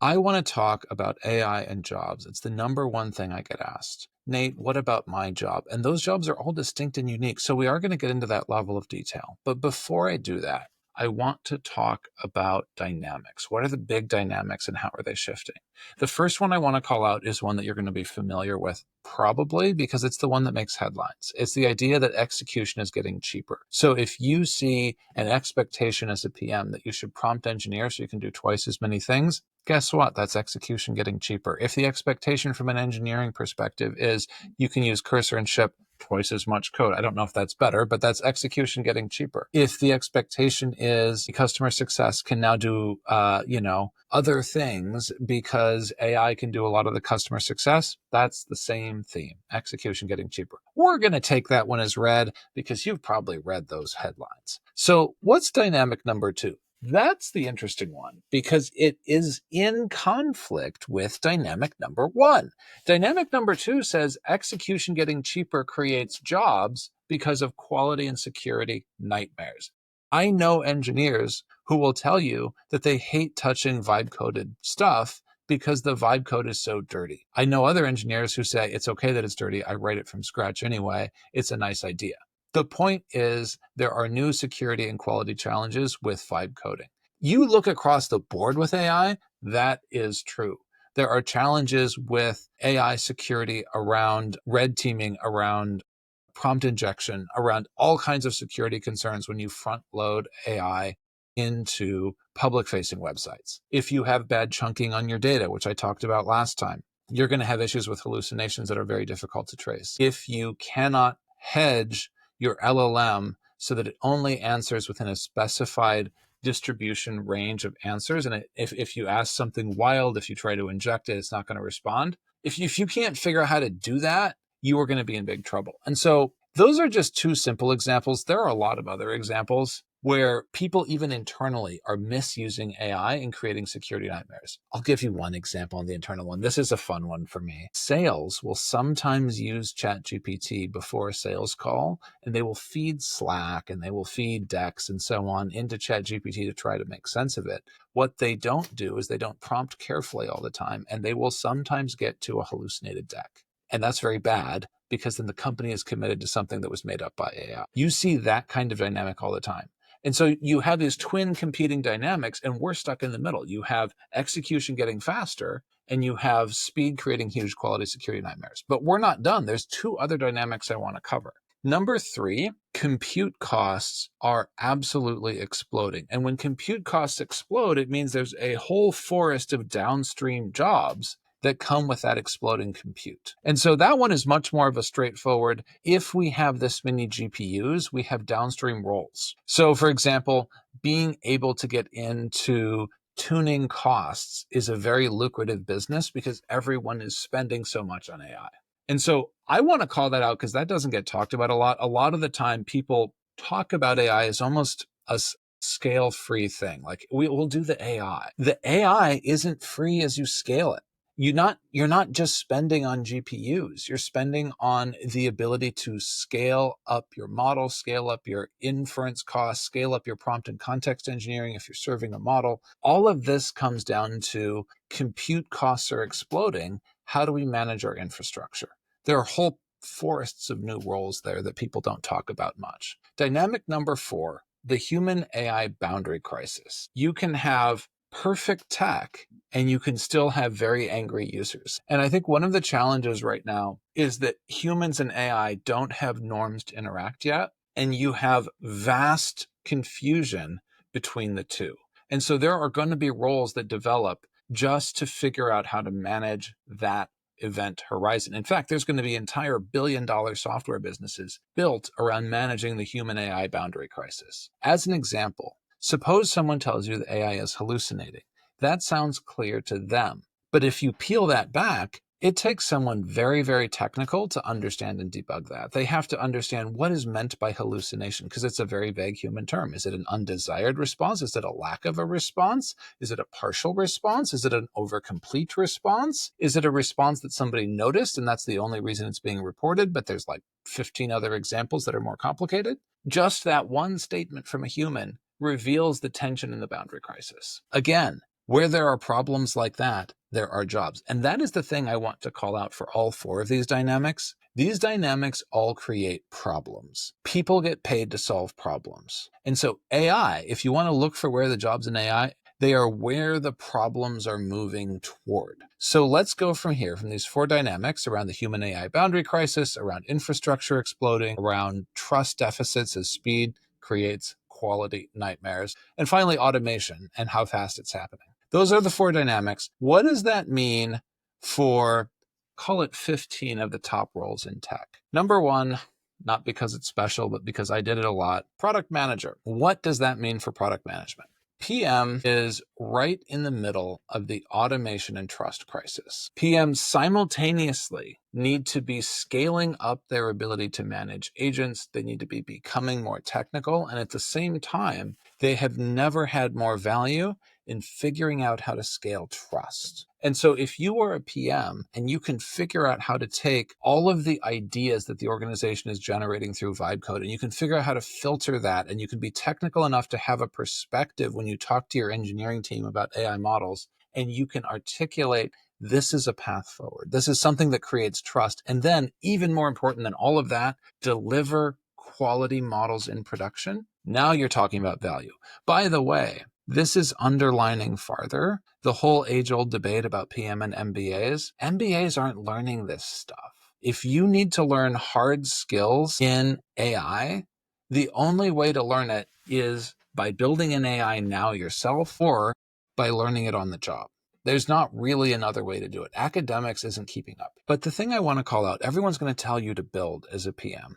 I want to talk about AI and jobs. It's the number one thing I get asked. Nate, what about my job? And those jobs are all distinct and unique. So we are going to get into that level of detail. But before I do that, I want to talk about dynamics. What are the big dynamics and how are they shifting? The first one I want to call out is one that you're going to be familiar with, probably because it's the one that makes headlines. It's the idea that execution is getting cheaper. So if you see an expectation as a PM that you should prompt engineer so you can do twice as many things, guess what? That's execution getting cheaper. If the expectation from an engineering perspective is you can use cursor and ship twice as much code. I don't know if that's better, but that's execution getting cheaper. If the expectation is customer success can now do, other things because AI can do a lot of the customer success, that's the same theme, execution getting cheaper. We're going to take that one as read because you've probably read those headlines. So what's dynamic number two? That's the interesting one because it is in conflict with dynamic number one. Dynamic number two says execution getting cheaper creates jobs because of quality and security nightmares. I know engineers who will tell you that they hate touching vibe coded stuff because the vibe code is so dirty. I know other engineers who say it's okay that it's dirty. I write it from scratch anyway. It's a nice idea. The point is there are new security and quality challenges with vibe coding. You look across the board with AI, that is true. There are challenges with AI security around red teaming, around prompt injection, around all kinds of security concerns when you front load AI into public facing websites. If you have bad chunking on your data, which I talked about last time, you're going to have issues with hallucinations that are very difficult to trace. If you cannot hedge your LLM so that it only answers within a specified distribution range of answers, and if you ask something wild, if you try to inject it, it's not going to respond. If you can't figure out how to do that, you are going to be in big trouble. And so those are just two simple examples. There are a lot of other examples where people even internally are misusing AI and creating security nightmares. I'll give you one example on the internal one. This is a fun one for me. Sales will sometimes use ChatGPT before a sales call, and they will feed Slack and they will feed Dex and so on into ChatGPT to try to make sense of it. What they don't do is they don't prompt carefully all the time, and they will sometimes get to a hallucinated deck. And that's very bad because then the company is committed to something that was made up by AI. You see that kind of dynamic all the time. And so you have these twin competing dynamics, and we're stuck in the middle. You have execution getting faster, and you have speed creating huge quality security nightmares. But we're not done. There's two other dynamics I want to cover. Number three, compute costs are absolutely exploding. And when compute costs explode, it means there's a whole forest of downstream jobs that come with that exploding compute. And so that one is much more of a straightforward, if we have this many GPUs, we have downstream roles. So for example, being able to get into tuning costs is a very lucrative business because everyone is spending so much on AI. And so I want to call that out because that doesn't get talked about a lot. A lot of the time people talk about AI as almost a scale-free thing. Like we'll do the AI. The AI isn't free as you scale it. You're not just spending on GPUs. You're spending on the ability to scale up your model, scale up your inference costs, scale up your prompt and context engineering if you're serving a model. All of this comes down to compute costs are exploding. How do we manage our infrastructure? There are whole forests of new roles there that people don't talk about much. Dynamic number four, the human AI boundary crisis. You can have perfect tech and you can still have very angry users. And I think one of the challenges right now is that humans and AI don't have norms to interact yet, and you have vast confusion between the two. And so there are going to be roles that develop just to figure out how to manage that event horizon. In fact, there's going to be entire billion-dollar software businesses built around managing the human AI boundary crisis. As an example, suppose someone tells you that AI is hallucinating. That sounds clear to them. But if you peel that back, it takes someone very, very technical to understand and debug that. They have to understand what is meant by hallucination because it's a very vague human term. Is it an undesired response? Is it a lack of a response? Is it a partial response? Is it an overcomplete response? Is it a response that somebody noticed and that's the only reason it's being reported, but there's like 15 other examples that are more complicated? Just that one statement from a human reveals the tension in the boundary crisis. Again, Where there are problems like that, there are jobs. And that is the thing I want to call out for all four of these dynamics. These dynamics all create problems. People get paid to solve problems. And so AI, if you want to look for where the jobs in AI, they are where the problems are moving toward. So let's go from here, from these four dynamics around the human AI boundary crisis, around infrastructure exploding, around trust deficits as speed creates quality nightmares, and finally automation and how fast it's happening. Those are the four dynamics. What does that mean for, call it 15 of the top roles in tech? Number one, not because it's special, but because I did it a lot, product manager. What does that mean for product management? PM is right in the middle of the automation and trust crisis. PMs simultaneously need to be scaling up their ability to manage agents. They need to be becoming more technical. And at the same time, they have never had more value in figuring out how to scale trust. And so if you are a PM and you can figure out how to take all of the ideas that the organization is generating through vibe code, and you can figure out how to filter that, and you can be technical enough to have a perspective when you talk to your engineering team about AI models, and you can articulate, this is a path forward. This is something that creates trust. And then, even more important than all of that, deliver quality models in production. Now you're talking about value. By the way, this is underlining farther the whole age-old debate about PM and MBAs. MBAs aren't learning this stuff. If you need to learn hard skills in AI, the only way to learn it is by building an AI now yourself or by learning it on the job. There's not really another way to do it. Academics isn't keeping up. But the thing I want to call out, everyone's going to tell you to build as a PM.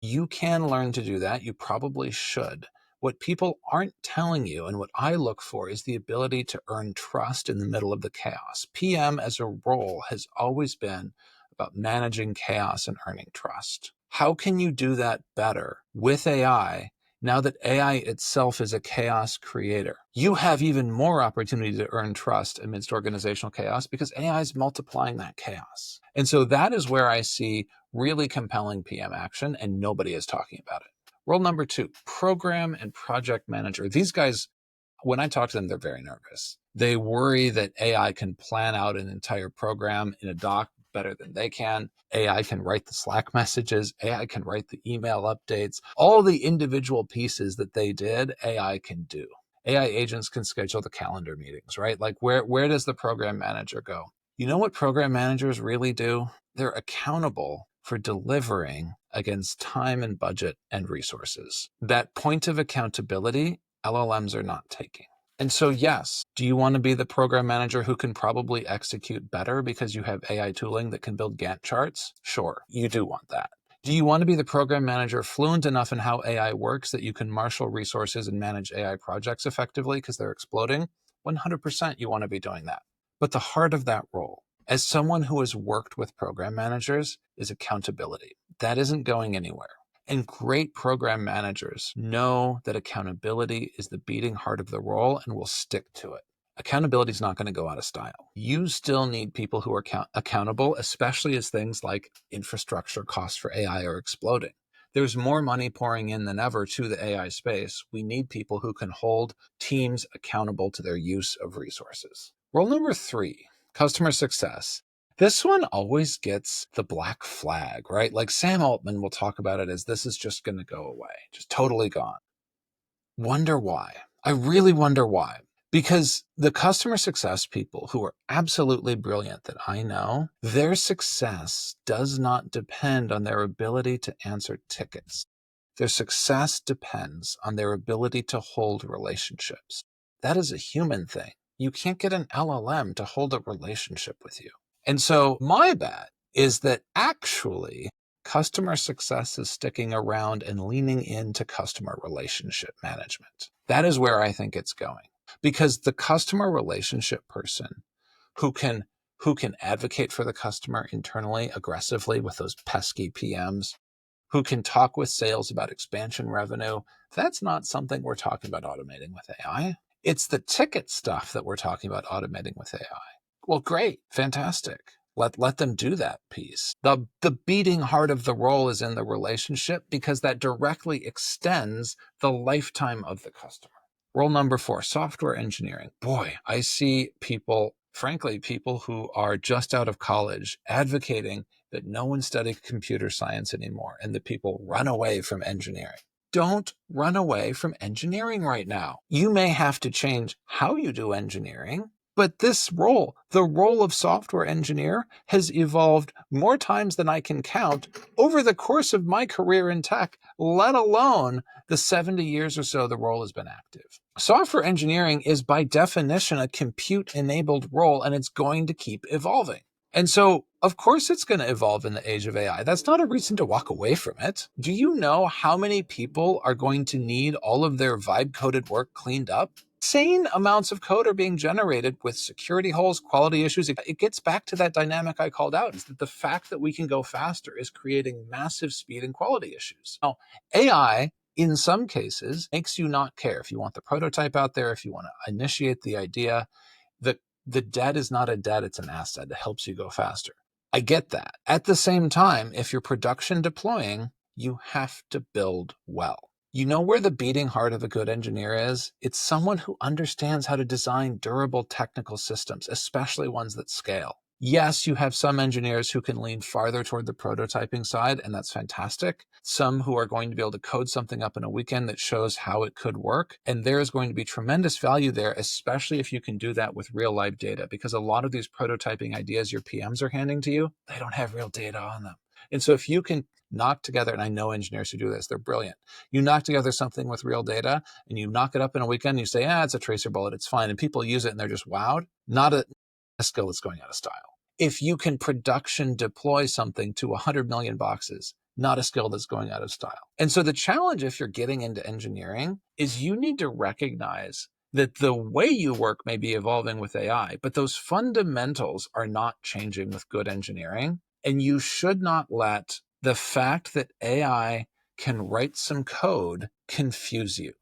You can learn to do that. You probably should. What people aren't telling you, and what I look for, is the ability to earn trust in the middle of the chaos. PM as a role has always been about managing chaos and earning trust. How can you do that better with AI now that AI itself is a chaos creator? You have even more opportunity to earn trust amidst organizational chaos because AI is multiplying that chaos. And so that is where I see really compelling PM action, and nobody is talking about it. Role number two, program and project manager. These guys, when I talk to them, they're very nervous. They worry that AI can plan out an entire program in a doc better than they can. AI can write the Slack messages. AI can write the email updates. All the individual pieces that they did, AI can do. AI agents can schedule the calendar meetings, right? Like where does the program manager go? You know what program managers really do? They're accountable for delivering against time and budget and resources. That point of accountability, LLMs are not taking. And so, yes, do you want to be the program manager who can probably execute better because you have AI tooling that can build Gantt charts? Sure, you do want that. Do you want to be the program manager fluent enough in how AI works that you can marshal resources and manage AI projects effectively because they're exploding? 100% you want to be doing that. But the heart of that role, as someone who has worked with program managers, is accountability. That isn't going anywhere. And great program managers know that accountability is the beating heart of the role and will stick to it. Accountability is not going to go out of style. You still need people who are accountable, especially as things like infrastructure costs for AI are exploding. There's more money pouring in than ever to the AI space. We need people who can hold teams accountable to their use of resources. Role number three, customer success. This one always gets the black flag, right? Like Sam Altman will talk about it as this is just going to go away, just totally gone. Wonder why. I really wonder why. Because the customer success people who are absolutely brilliant that I know, their success does not depend on their ability to answer tickets. Their success depends on their ability to hold relationships. That is a human thing. You can't get an LLM to hold a relationship with you. And so my bet is that actually customer success is sticking around and leaning into customer relationship management. That is where I think it's going. Because the customer relationship person who can advocate for the customer internally aggressively with those pesky PMs, who can talk with sales about expansion revenue, that's not something we're talking about automating with AI. It's the ticket stuff that we're talking about automating with AI. Well, great, fantastic. Let them do that piece. The beating heart of the role is in the relationship because that directly extends the lifetime of the customer. Role number 4, software engineering. Boy, I see people, frankly, people who are just out of college advocating that no one study computer science anymore and that people run away from engineering. Don't run away from engineering right now. You may have to change how you do engineering, but this role, the role of software engineer, has evolved more times than I can count over the course of my career in tech, let alone the 70 years or so the role has been active. Software engineering is by definition a compute-enabled role, and it's going to keep evolving. And so, of course, it's going to evolve in the age of AI. That's not a reason to walk away from it. Do you know how many people are going to need all of their vibe-coded work cleaned up? Insane amounts of code are being generated with security holes, quality issues. It gets back to that dynamic I called out, is that the fact that we can go faster is creating massive speed and quality issues. Now, AI, in some cases, makes you not care. If you want the prototype out there, if you want to initiate the idea, the debt is not a debt, it's an asset. It helps you go faster. I get that. At the same time, if you're production deploying, you have to build well. You know where the beating heart of a good engineer is? It's someone who understands how to design durable technical systems, especially ones that scale. Yes, you have some engineers who can lean farther toward the prototyping side, and that's fantastic. Some who are going to be able to code something up in a weekend that shows how it could work. And there is going to be tremendous value there, especially if you can do that with real life data, because a lot of these prototyping ideas your PMs are handing to you, they don't have real data on them. And so if you can knock together, and I know engineers who do this, they're brilliant. You knock together something with real data and you knock it up in a weekend, and you say, it's a tracer bullet, it's fine. And people use it and they're just wowed. Not a skill that's going out of style. If you can production deploy something to 100 million boxes, not a skill that's going out of style. And so the challenge, if you're getting into engineering, is you need to recognize that the way you work may be evolving with AI, but those fundamentals are not changing with good engineering. And you should not let the fact that AI can write some code confuse you.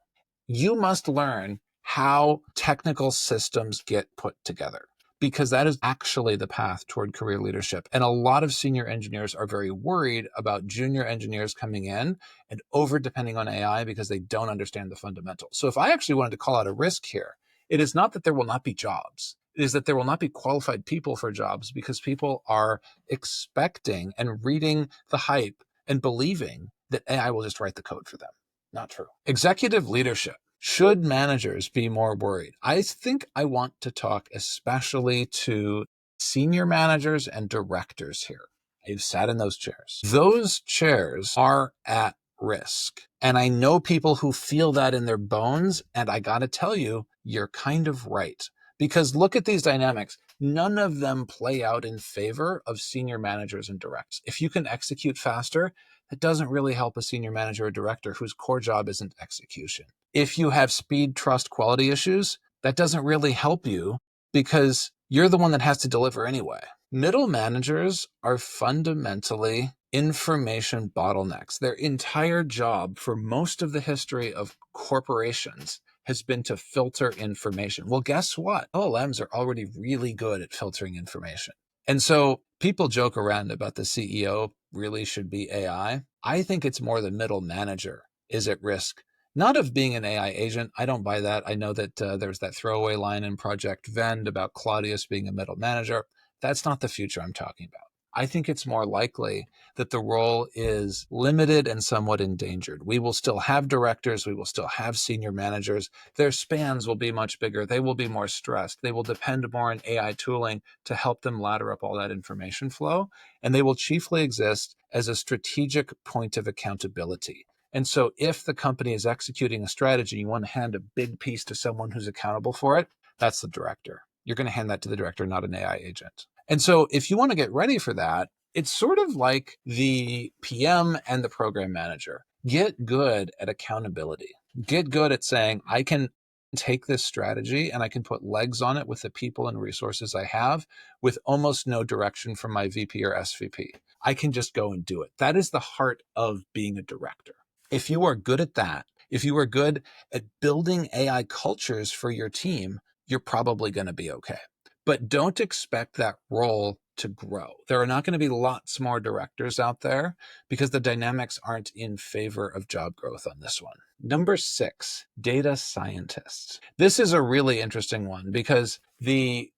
You must learn how technical systems get put together, because that is actually the path toward career leadership. And a lot of senior engineers are very worried about junior engineers coming in and over depending on AI because they don't understand the fundamentals. So if I actually wanted to call out a risk here, it is not that there will not be jobs. It is that there will not be qualified people for jobs because people are expecting and reading the hype and believing that AI will just write the code for them. Not true. Executive leadership. Should managers be more worried? I think I want to talk especially to senior managers and directors here. I've sat in those chairs. Those chairs are at risk. And I know people who feel that in their bones. And I got to tell you, you're kind of right. Because look at these dynamics. None of them play out in favor of senior managers and directs. If you can execute faster, that doesn't really help a senior manager or director whose core job isn't execution. If you have speed, trust, quality issues, that doesn't really help you because you're the one that has to deliver anyway. Middle managers are fundamentally information bottlenecks. Their entire job for most of the history of corporations has been to filter information. Well, guess what? LLMs are already really good at filtering information. And so people joke around about the CEO really should be AI. I think it's more the middle manager is at risk, not of being an AI agent. I don't buy that. I know that there's that throwaway line in Project Vend about Claudius being a middle manager. That's not the future I'm talking about. I think it's more likely that the role is limited and somewhat endangered. We will still have directors. We will still have senior managers. Their spans will be much bigger. They will be more stressed. They will depend more on AI tooling to help them ladder up all that information flow. And they will chiefly exist as a strategic point of accountability. And so if the company is executing a strategy, you want to hand a big piece to someone who's accountable for it, that's the director. You're going to hand that to the director, not an AI agent. And so if you want to get ready for that, it's sort of like the PM and the program manager. Get good at accountability. Get good at saying, I can take this strategy and I can put legs on it with the people and resources I have with almost no direction from my VP or SVP. I can just go and do it. That is the heart of being a director. If you are good at that, if you are good at building AI cultures for your team, you're probably going to be okay. but don't expect that role to grow. There are not going to be lots more directors out there because the dynamics aren't in favor of job growth on this one. Number 6, data scientists. This is a really interesting one because the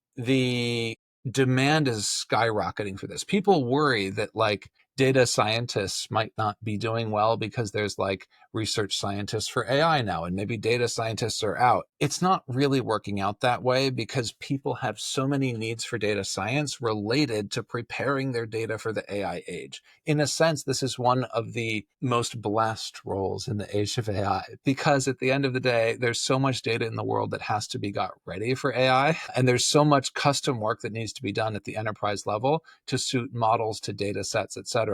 demand is skyrocketing for this. People worry that like data scientists might not be doing well because there's like research scientists for AI now, and maybe data scientists are out. It's not really working out that way because people have so many needs for data science related to preparing their data for the AI age. In a sense, this is one of the most blessed roles in the age of AI because at the end of the day, there's so much data in the world that has to be got ready for AI. And there's so much custom work that needs to be done at the enterprise level to suit models to data sets, et cetera.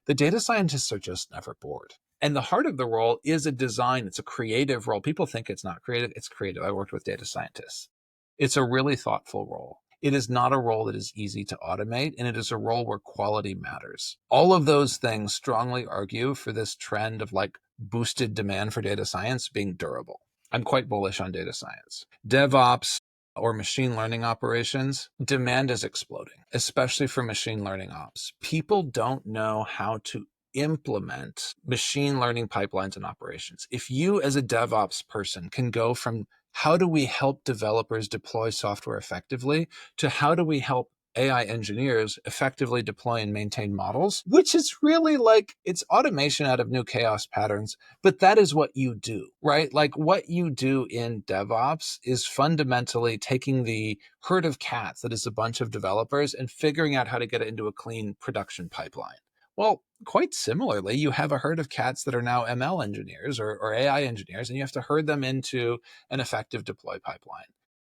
The data scientists are just never bored. And the heart of the role is a design. It's a creative role. People think it's not creative. It's creative. I worked with data scientists. It's a really thoughtful role. It is not a role that is easy to automate, and it is a role where quality matters. All of those things strongly argue for this trend of like boosted demand for data science being durable. I'm quite bullish on data science. DevOps or machine learning operations, demand is exploding, especially for machine learning ops. People don't know how to implement machine learning pipelines and operations. If you as a DevOps person can go from how do we help developers deploy software effectively to how do we help AI engineers effectively deploy and maintain models, which is really like it's automation out of new chaos patterns, but that is what you do, right? Like what you do in DevOps is fundamentally taking the herd of cats that is a bunch of developers and figuring out how to get it into a clean production pipeline. Well, quite similarly, you have a herd of cats that are now ML engineers or AI engineers, and you have to herd them into an effective deploy pipeline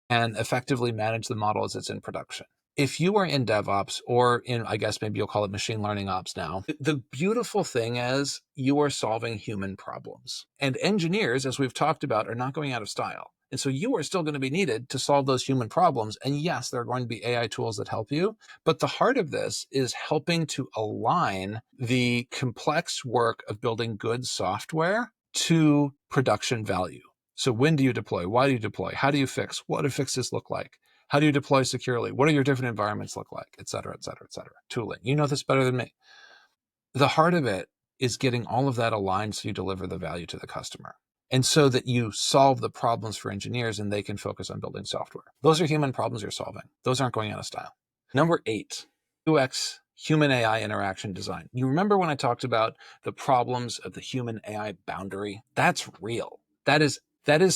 and effectively manage the model as it's in production. If you are in DevOps or in, I guess maybe you'll call it machine learning ops now, the beautiful thing is you are solving human problems. And engineers, as we've talked about, are not going out of style. And so you are still going to be needed to solve those human problems. And yes, there are going to be AI tools that help you. But the heart of this is helping to align the complex work of building good software to production value. So when do you deploy? Why do you deploy? How do you fix? What do fixes look like? How do you deploy securely? What do your different environments look like? Et cetera, et cetera, et cetera. Tooling. You know this better than me. The heart of it is getting all of that aligned so you deliver the value to the customer. And so that you solve the problems for engineers and they can focus on building software. Those are human problems you're solving. Those aren't going out of style. Number 8, UX, human AI interaction design. You remember when I talked about the problems of the human AI boundary? That's real. That is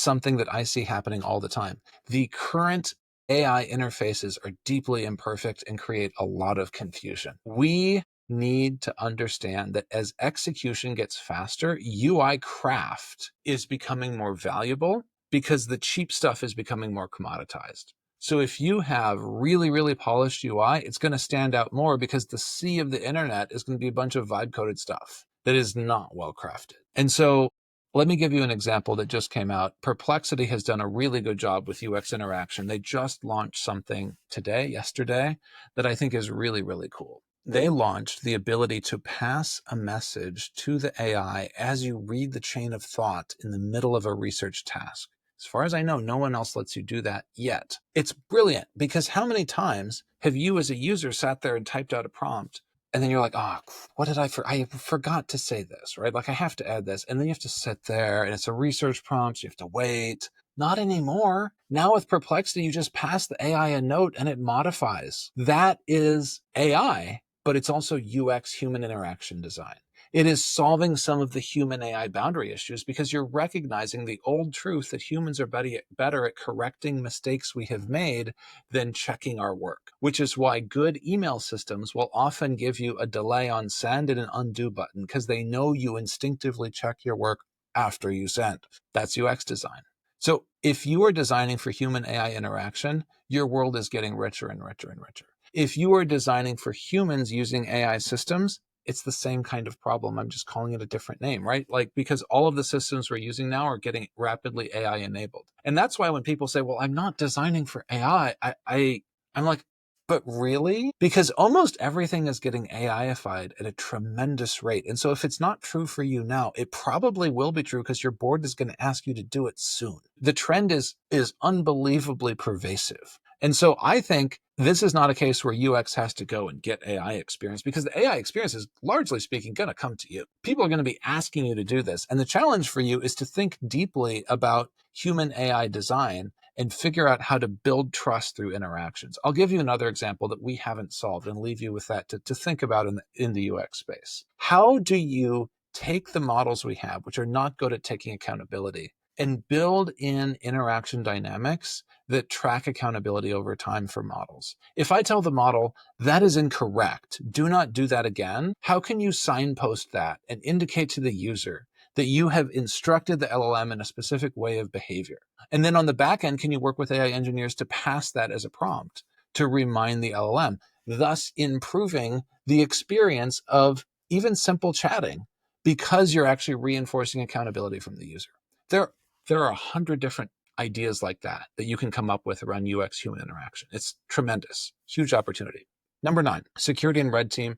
something that I see happening all the time. The current AI interfaces are deeply imperfect and create a lot of confusion. We need to understand that as execution gets faster, UI craft is becoming more valuable because the cheap stuff is becoming more commoditized. So if you have really, really polished UI, it's going to stand out more because the sea of the internet is going to be a bunch of vibe coded stuff that is not well crafted. And so let me give you an example that just came out. Perplexity has done a really good job with UX interaction. They just launched something yesterday, that I think is really, really cool. They launched the ability to pass a message to the AI as you read the chain of thought in the middle of a research task. As far as I know, no one else lets you do that yet. It's brilliant because how many times have you as a user sat there and typed out a prompt and then you're like, oh, what did I forgot to say this, right? Like I have to add this. And then you have to sit there and it's a research prompt. So you have to wait. Not anymore. Now with Perplexity, you just pass the AI a note and it modifies. That is AI, but it's also UX, human interaction design. It is solving some of the human AI boundary issues because you're recognizing the old truth that humans are better at correcting mistakes we have made than checking our work, which is why good email systems will often give you a delay on send and an undo button because they know you instinctively check your work after you send. That's UX design. So if you are designing for human AI interaction, your world is getting richer and richer and richer. If you are designing for humans using AI systems, it's the same kind of problem. I'm just calling it a different name, right? Like, because all of the systems we're using now are getting rapidly AI enabled. And that's why when people say, well, I'm not designing for AI, I'm like, but really? Because almost everything is getting AIified at a tremendous rate. And so if it's not true for you now, it probably will be true because your board is going to ask you to do it soon. The trend is unbelievably pervasive. And so I think this is not a case where UX has to go and get AI experience, because the AI experience is, largely speaking, going to come to you. People are going to be asking you to do this. And the challenge for you is to think deeply about human AI design and figure out how to build trust through interactions. I'll give you another example that we haven't solved and leave you with that to think about in the UX space. How do you take the models we have, which are not good at taking accountability, and build in interaction dynamics that track accountability over time for models? If I tell the model, that is incorrect, do not do that again, how can you signpost that and indicate to the user that you have instructed the LLM in a specific way of behavior? And then on the back end, can you work with AI engineers to pass that as a prompt to remind the LLM, thus improving the experience of even simple chatting, because you're actually reinforcing accountability from the user? There are 100 different ideas like that you can come up with around UX human interaction. It's tremendous, huge opportunity. Number 9, security and red team.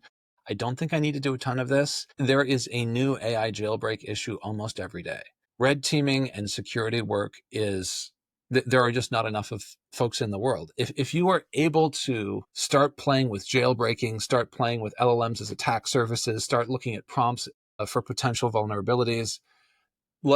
I don't think I need to do a ton of this. There is a new AI jailbreak issue almost every day. Red teaming and security work is, there are just not enough of folks in the world. If you are able to start playing with jailbreaking, start playing with LLMs as attack surfaces, start looking at prompts for potential vulnerabilities,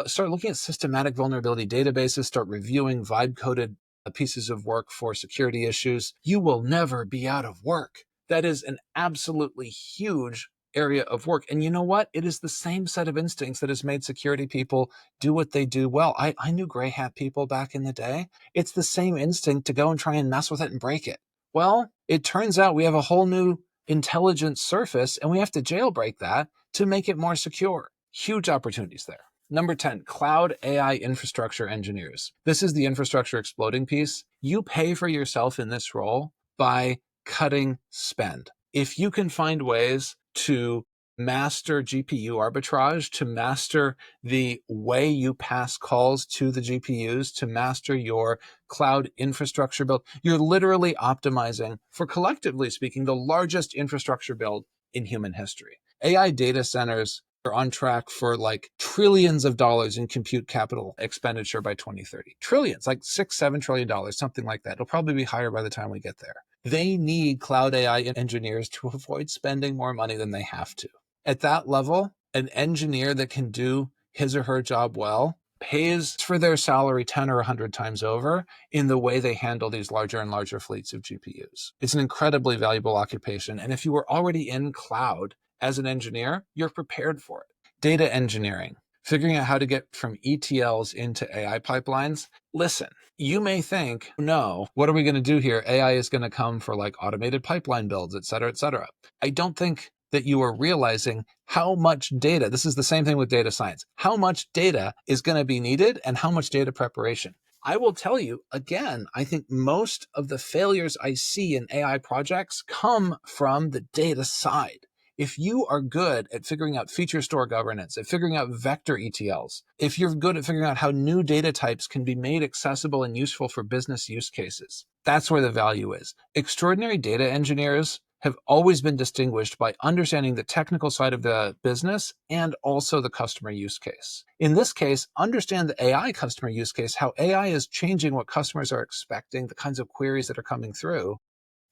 start looking at systematic vulnerability databases, start reviewing vibe-coded pieces of work for security issues, you will never be out of work. That is an absolutely huge area of work. And you know what? It is the same set of instincts that has made security people do what they do well. I knew gray hat people back in the day. It's the same instinct to go and try and mess with it and break it. Well, it turns out we have a whole new intelligence surface, and we have to jailbreak that to make it more secure. Huge opportunities there. Number 10, cloud AI infrastructure engineers. This is the infrastructure exploding piece. You pay for yourself in this role by cutting spend. If you can find ways to master GPU arbitrage, to master the way you pass calls to the GPUs, to master your cloud infrastructure build, you're literally optimizing for, collectively speaking, the largest infrastructure build in human history. AI data centers are on track for like trillions of dollars in compute capital expenditure by 2030. Trillions, like $6-7 trillion, something like that. It'll probably be higher by the time we get there. They need cloud AI engineers to avoid spending more money than they have to. At that level, an engineer that can do his or her job well pays for their salary 10 or 100 times over in the way they handle these larger and larger fleets of GPUs. It's an incredibly valuable occupation. And if you were already in cloud as an engineer, you're prepared for it. Data engineering, figuring out how to get from ETLs into AI pipelines. Listen, you may think, no, what are we going to do here? AI is going to come for like automated pipeline builds, et cetera, et cetera. I don't think that you are realizing how much data, this is the same thing with data science, how much data is going to be needed and how much data preparation. I will tell you, again, I think most of the failures I see in AI projects come from the data side. If you are good at figuring out feature store governance, at figuring out vector ETLs, if you're good at figuring out how new data types can be made accessible and useful for business use cases, that's where the value is. Extraordinary data engineers have always been distinguished by understanding the technical side of the business and also the customer use case. In this case, understand the AI customer use case, how AI is changing what customers are expecting, the kinds of queries that are coming through,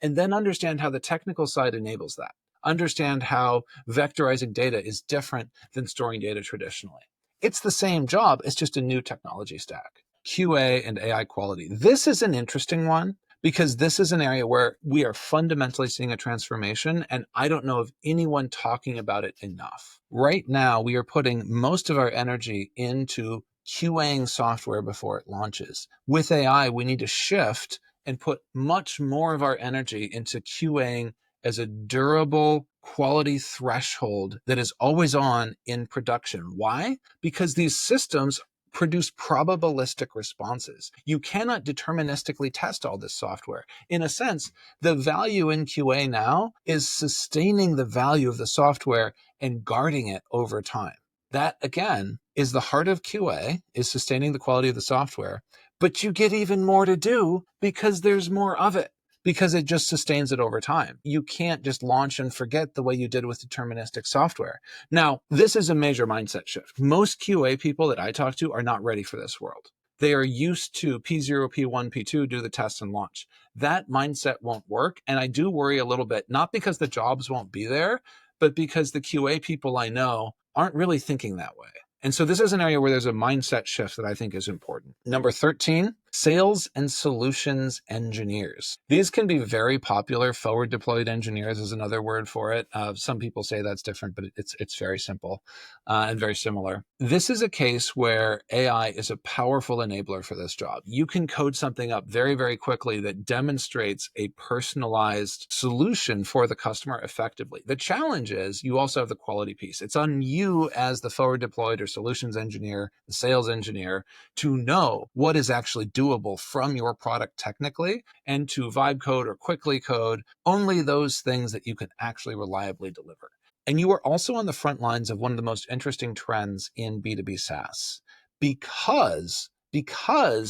and then understand how the technical side enables that. Understand how vectorizing data is different than storing data traditionally. It's the same job, it's just a new technology stack. QA and AI quality. This is an interesting one because this is an area where we are fundamentally seeing a transformation, and I don't know of anyone talking about it enough. Right now, we are putting most of our energy into QAing software before it launches. With AI, we need to shift and put much more of our energy into QAing as a durable quality threshold that is always on in production. Why? Because these systems produce probabilistic responses. You cannot deterministically test all this software. In a sense, the value in QA now is sustaining the value of the software and guarding it over time. That, again, is the heart of QA, is sustaining the quality of the software, but you get even more to do because there's more of it, because it just sustains it over time. You can't just launch and forget the way you did with deterministic software. Now, this is a major mindset shift. Most QA people that I talk to are not ready for this world. They are used to P0, P1, P2, do the test and launch. That mindset won't work. And I do worry a little bit, not because the jobs won't be there, but because the QA people I know aren't really thinking that way. And so this is an area where there's a mindset shift that I think is important. Number 13, sales and solutions engineers. These can be very popular. Forward deployed engineers is another word for it. Some people say that's different, but it's very simple and very similar. This is a case where AI is a powerful enabler for this job. You can code something up very, very quickly that demonstrates a personalized solution for the customer effectively. The challenge is you also have the quality piece. It's on you as the forward deployed or solutions engineer, the sales engineer, to know what is actually doable from your product technically, and to vibe code or quickly code only those things that you can actually reliably deliver. And you are also on the front lines of one of the most interesting trends in B2B SaaS. Because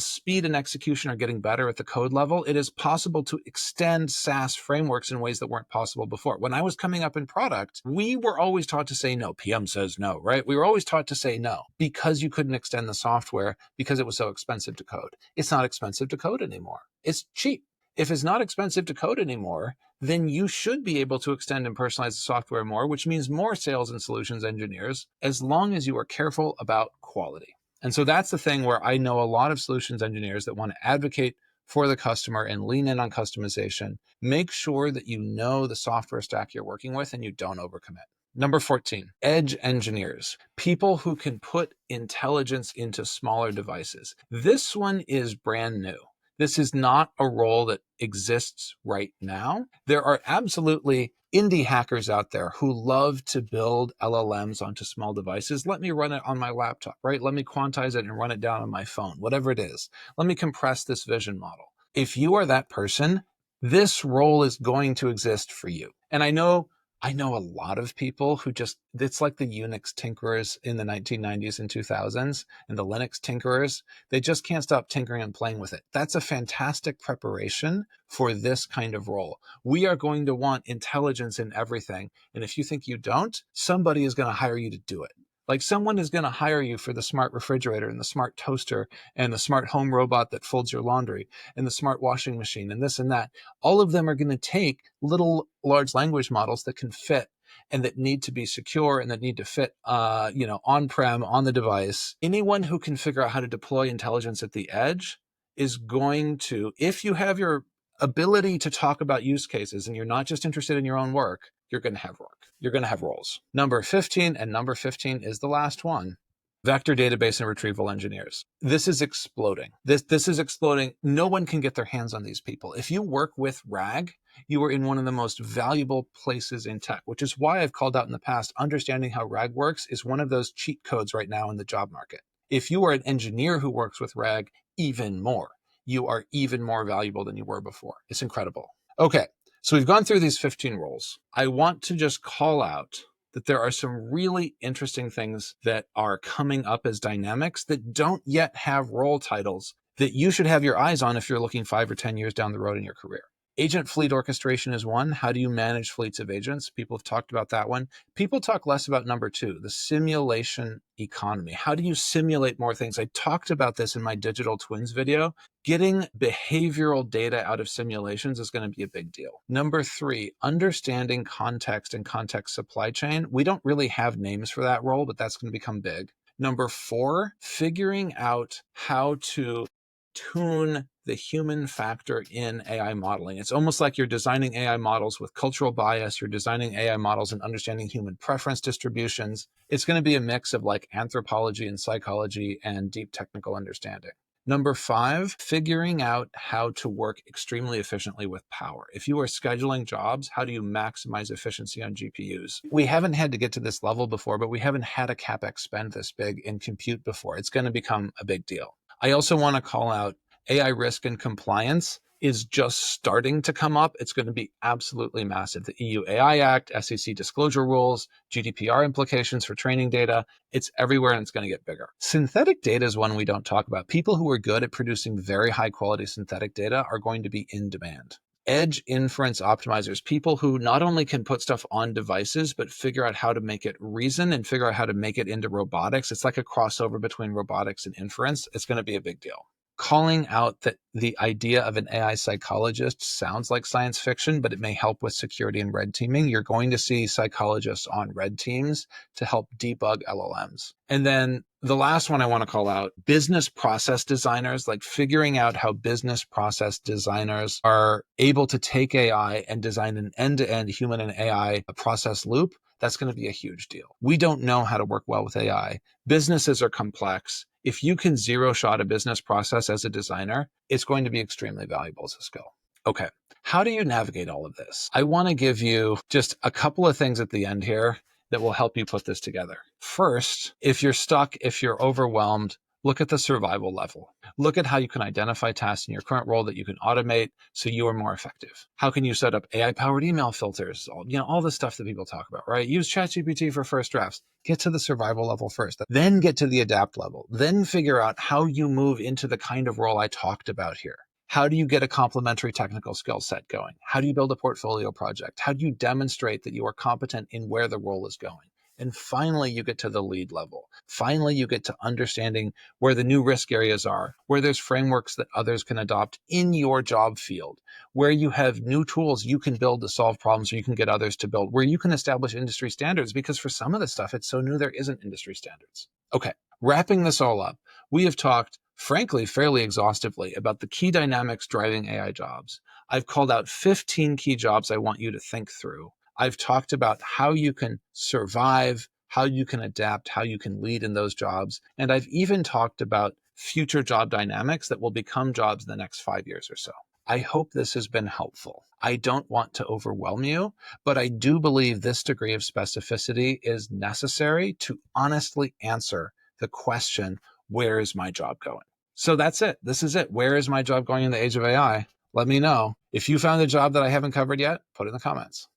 speed and execution are getting better at the code level, it is possible to extend SaaS frameworks in ways that weren't possible before. When I was coming up in product, we were always taught to say no. PM says no, right? We were always taught to say no because you couldn't extend the software because it was so expensive to code. It's not expensive to code anymore. It's cheap. If it's not expensive to code anymore, then you should be able to extend and personalize the software more, which means more sales and solutions engineers, as long as you are careful about quality. And so that's the thing where I know a lot of solutions engineers that want to advocate for the customer and lean in on customization. Make sure that you know the software stack you're working with and you don't overcommit. Number 14, edge engineers, people who can put intelligence into smaller devices. This one is brand new. This is not a role that exists right now. There are absolutely indie hackers out there who love to build LLMs onto small devices. Let me run it on my laptop, right? Let me quantize it and run it down on my phone, whatever it is. Let me compress this vision model. If you are that person, this role is going to exist for you. And I know a lot of people who it's like the Unix tinkerers in the 1990s and 2000s and the Linux tinkerers. They just can't stop tinkering and playing with it. That's a fantastic preparation for this kind of role. We are going to want intelligence in everything. And if you think you don't, somebody is going to hire you to do it. Like someone is going to hire you for the smart refrigerator and the smart toaster and the smart home robot that folds your laundry and the smart washing machine and this and that. All of them are going to take little large language models that can fit and that need to be secure and that need to fit, on-prem, on the device. Anyone who can figure out how to deploy intelligence at the edge is going to, if you have your ability to talk about use cases and you're not just interested in your own work, you're going to have work. You're going to have roles. Number 15, and number 15 is the last one. Vector database and retrieval engineers. This is exploding. This is exploding. No one can get their hands on these people. If you work with RAG, you are in one of the most valuable places in tech, which is why I've called out in the past, understanding how RAG works is one of those cheat codes right now in the job market. If you are an engineer who works with RAG, even more. You are even more valuable than you were before. It's incredible. Okay, so we've gone through these 15 roles. I want to just call out that there are some really interesting things that are coming up as dynamics that don't yet have role titles that you should have your eyes on if you're looking 5 or 10 years down the road in your career. Agent fleet orchestration is one. How do you manage fleets of agents? People have talked about that one. People talk less about number 2, the simulation economy. How do you simulate more things? I talked about this in my digital twins video. Getting behavioral data out of simulations is going to be a big deal. Number 3, understanding context and context supply chain. We don't really have names for that role, but that's going to become big. Number 4, figuring out how to tune the human factor in AI modeling. It's almost like you're designing AI models with cultural bias. You're designing AI models and understanding human preference distributions. It's going to be a mix of like anthropology and psychology and deep technical understanding. Number 5, figuring out how to work extremely efficiently with power. If you are scheduling jobs, how do you maximize efficiency on GPUs? We haven't had to get to this level before, but we haven't had a CapEx spend this big in compute before. It's going to become a big deal. I also want to call out AI risk and compliance is just starting to come up. It's going to be absolutely massive. The EU AI Act, SEC disclosure rules, GDPR implications for training data. It's everywhere and it's going to get bigger. Synthetic data is one we don't talk about. People who are good at producing very high quality synthetic data are going to be in demand. edge inference optimizers, people who not only can put stuff on devices, but figure out how to make it reason and figure out how to make it into robotics. It's like a crossover between robotics and inference. It's going to be a big deal. Calling out that the idea of an AI psychologist sounds like science fiction, but it may help with security and red teaming. You're going to see psychologists on red teams to help debug LLMs. And then the last one I want to call out, business process designers, like figuring out how business process designers are able to take AI and design an end-to-end human and AI process loop. That's going to be a huge deal. We don't know how to work well with AI. Businesses are complex. If you can zero shot a business process as a designer, it's going to be extremely valuable as a skill. Okay, how do you navigate all of this? I want to give you just a couple of things at the end here that will help you put this together. First, if you're stuck, if you're overwhelmed, look at the survival level. Look at how you can identify tasks in your current role that you can automate so you are more effective. How can you set up AI-powered email filters? All the stuff that people talk about, right? Use ChatGPT for first drafts. Get to the survival level first, then get to the adapt level. Then figure out how you move into the kind of role I talked about here. How do you get a complementary technical skill set going? How do you build a portfolio project? How do you demonstrate that you are competent in where the role is going? And finally, you get to the lead level. Finally, you get to understanding where the new risk areas are, where there's frameworks that others can adopt in your job field, where you have new tools you can build to solve problems or you can get others to build, where you can establish industry standards, because for some of the stuff, it's so new there isn't industry standards. Okay, wrapping this all up, we have talked, frankly, fairly exhaustively about the key dynamics driving AI jobs. I've called out 15 key jobs I want you to think through. I've talked about how you can survive, how you can adapt, how you can lead in those jobs. And I've even talked about future job dynamics that will become jobs in the next 5 years or so. I hope this has been helpful. I don't want to overwhelm you, but I do believe this degree of specificity is necessary to honestly answer the question, where is my job going? So that's it. This is it. Where is my job going in the age of AI? Let me know. If you found a job that I haven't covered yet, put it in the comments.